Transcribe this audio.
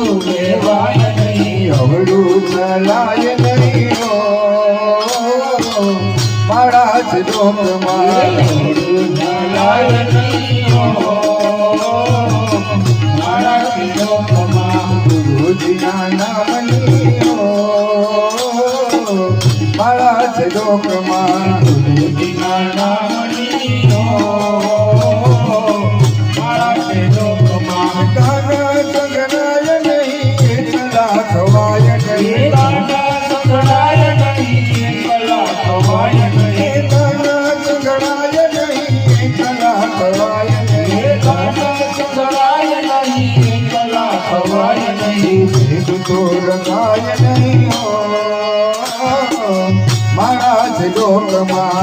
લેવાય નહીં, અવળું ચલાય નહીં હો મારા જ લોકમાં. ચલાય નહીં મારા લોકમાં, ગુરુજીના નામની હો મારા જ લોકમાં. ગુરુજીના નામની મારા લોકમાં. કાના સંગનાય નહીં એકલા ખવાય નહીં, કાના સંગડાય નહીં એકલા ખવાય નહીં, કાના સંગનાય નહીં એકલા ખવાય નહીં, કાના સંગડાય નહીં એકલા ખવાય નહીં, ભેગ તો રખાય નહીં હો મારા જ લોકમાં.